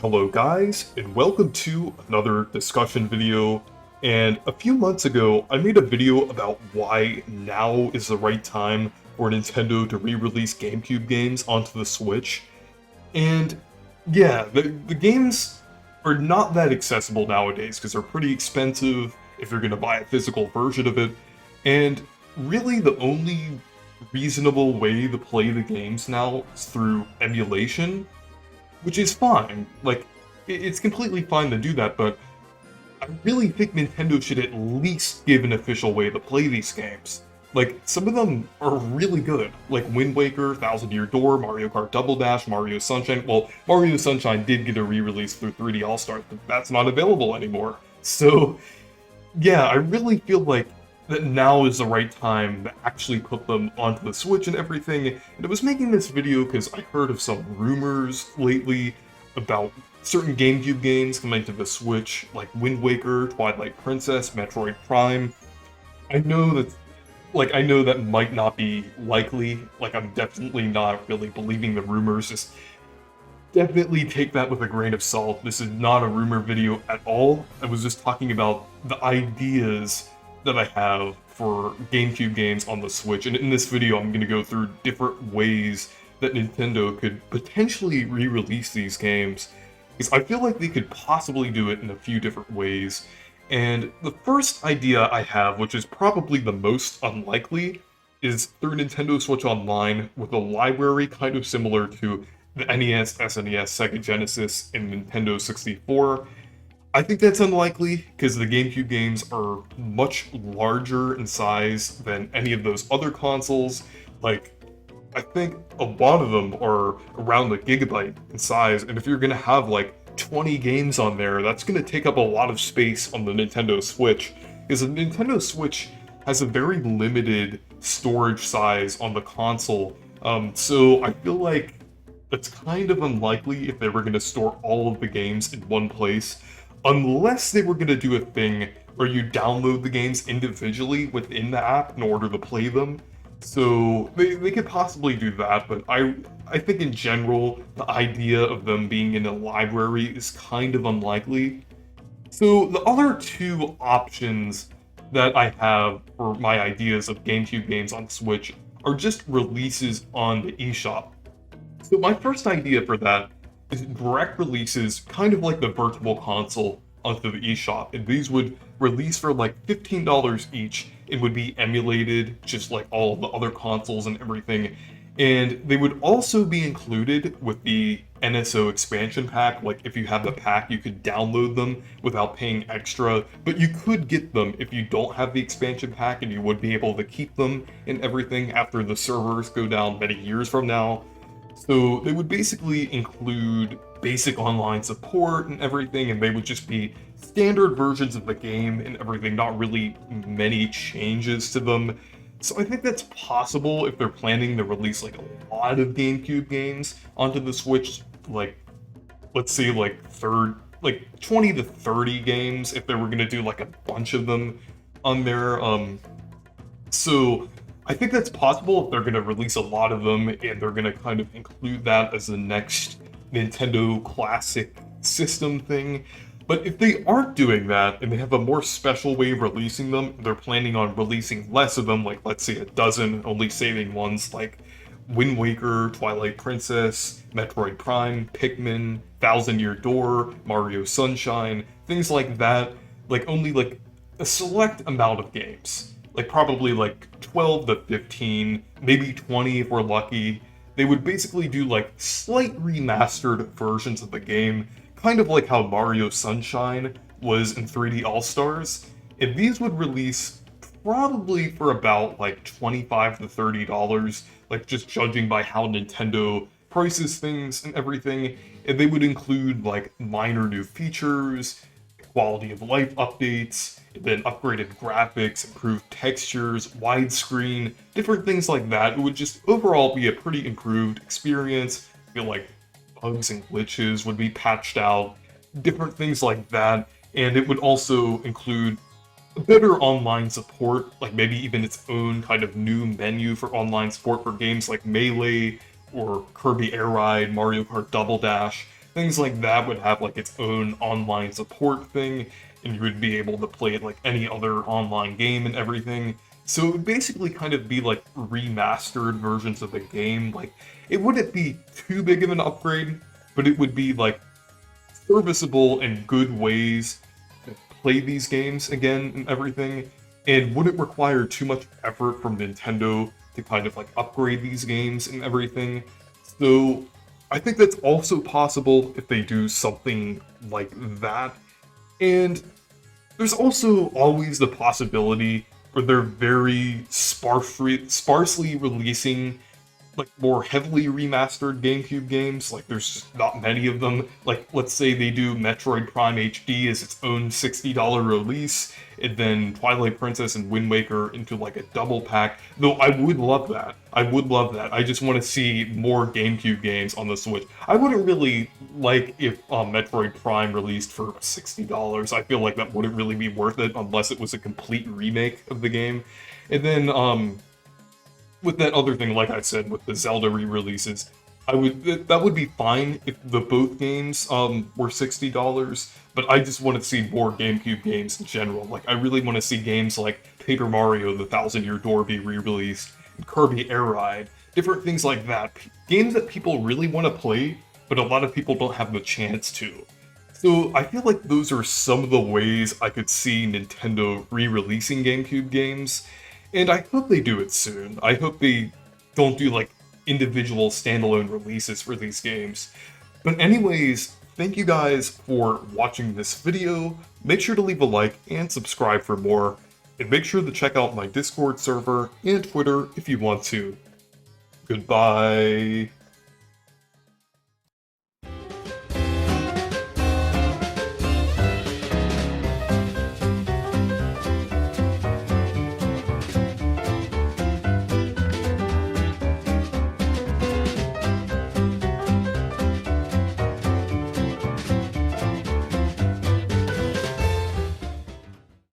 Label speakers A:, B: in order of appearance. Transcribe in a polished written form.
A: Hello guys, and welcome to another discussion video. And a few months ago, I made a video about why now is the right time for Nintendo to re-release GameCube games onto the Switch. And yeah, the games are not that accessible nowadays because they're pretty expensive if you're going to buy a physical version of it. And really the only reasonable way to play the games now is through emulation, which is fine. Like, it's completely fine to do that, but I really think Nintendo should at least give an official way to play these games. Like, some of them are really good, like Wind Waker, Thousand Year Door, Mario Kart Double Dash, Mario Sunshine. Well, Mario Sunshine did get a re-release through 3D All-Stars, but that's not available anymore. So, yeah, I really feel like that now is the right time to actually put them onto the Switch and everything. And I was making this video because I heard of some rumors lately about certain GameCube games coming to the Switch, like Wind Waker, Twilight Princess, Metroid Prime. I know that might not be likely. Like, I'm definitely not really believing the rumors. Just definitely take that with a grain of salt. This is not a rumor video at all. I was just talking about the ideas that I have for GameCube games on the Switch, and in this video I'm going to go through different ways that Nintendo could potentially re-release these games, because I feel like they could possibly do it in a few different ways. And the first idea I have, which is probably the most unlikely, is through Nintendo Switch Online with a library kind of similar to the NES, SNES, Sega Genesis, and Nintendo 64. I think that's unlikely, because the GameCube games are much larger in size than any of those other consoles. Like, I think a lot of them are around a gigabyte in size, and if you're gonna have like 20 games on there, that's gonna take up a lot of space on the Nintendo Switch, because the Nintendo Switch has a very limited storage size on the console. So I feel like it's kind of unlikely if they were gonna store all of the games in one place. Unless they were going to do a thing where you download the games individually within the app in order to play them. So they could possibly do that, but I think in general, the idea of them being in a library is kind of unlikely. So the other two options that I have for my ideas of GameCube games on Switch are just releases on the eShop. So my first idea for that is direct releases, kind of like the Virtual Console, onto the eShop. And these would release for like $15 each and would be emulated just like all of the other consoles and everything. And they would also be included with the NSO expansion pack. Like, if you have the pack, you could download them without paying extra, but you could get them if you don't have the expansion pack, and you would be able to keep them and everything after the servers go down many years from now. So they would basically include basic online support and everything, and they would just be standard versions of the game and everything, not really many changes to them. So I think that's possible if they're planning to release like a lot of GameCube games onto the Switch, like, let's say like 20 to 30 games if they were gonna do like a bunch of them on there. So I think that's possible if they're going to release a lot of them, and they're going to kind of include that as the next Nintendo Classic System thing. But if they aren't doing that, and they have a more special way of releasing them, they're planning on releasing less of them, like let's say a dozen, only saving ones like Wind Waker, Twilight Princess, Metroid Prime, Pikmin, Thousand Year Door, Mario Sunshine, things like that, like only like a select amount of games. Like probably like 12 to 15, maybe 20 if we're lucky. They would basically do like slight remastered versions of the game, kind of like how Mario Sunshine was in 3D All-Stars. And these would release probably for about like $25 to $30, like just judging by how Nintendo prices things and everything. And they would include like minor new features, quality of life updates, then upgraded graphics, improved textures, widescreen, different things like that. It would just overall be a pretty improved experience. I feel like bugs and glitches would be patched out, different things like that. And it would also include better online support, like maybe even its own kind of new menu for online support for games like Melee or Kirby Air Ride, Mario Kart Double Dash. things like that would have like its own online support thing, and you would be able to play it like any other online game and everything. So it would basically kind of be like remastered versions of the game. Like, it wouldn't be too big of an upgrade, but it would be like serviceable and good ways to play these games again and everything, and wouldn't require too much effort from Nintendo to kind of like upgrade these games and everything. So I think that's also possible if they do something like that. And there's also always the possibility where they're very sparsely releasing like more heavily remastered GameCube games. Like, there's just not many of them. Like, let's say they do Metroid Prime HD as its own $60 release, and then Twilight Princess and Wind Waker into like a double pack. Though I would love that. I would love that. I just want to see more GameCube games on the Switch. I wouldn't really like if Metroid Prime released for $60. I feel like that wouldn't really be worth it unless it was a complete remake of the game. And then, with that other thing, like I said, with the Zelda re-releases, that would be fine if the both games were $60, but I just want to see more GameCube games in general. Like, I really want to see games like Paper Mario: The Thousand Year Door be re-released, and Kirby Air Ride, different things like that. Games that people really want to play, but a lot of people don't have the chance to. So I feel like those are some of the ways I could see Nintendo re-releasing GameCube games, and I hope they do it soon. I hope they don't do like individual standalone releases for these games. But anyways, thank you guys for watching this video. Make sure to leave a like and subscribe for more, and make sure to check out my Discord server and Twitter if you want to. Goodbye.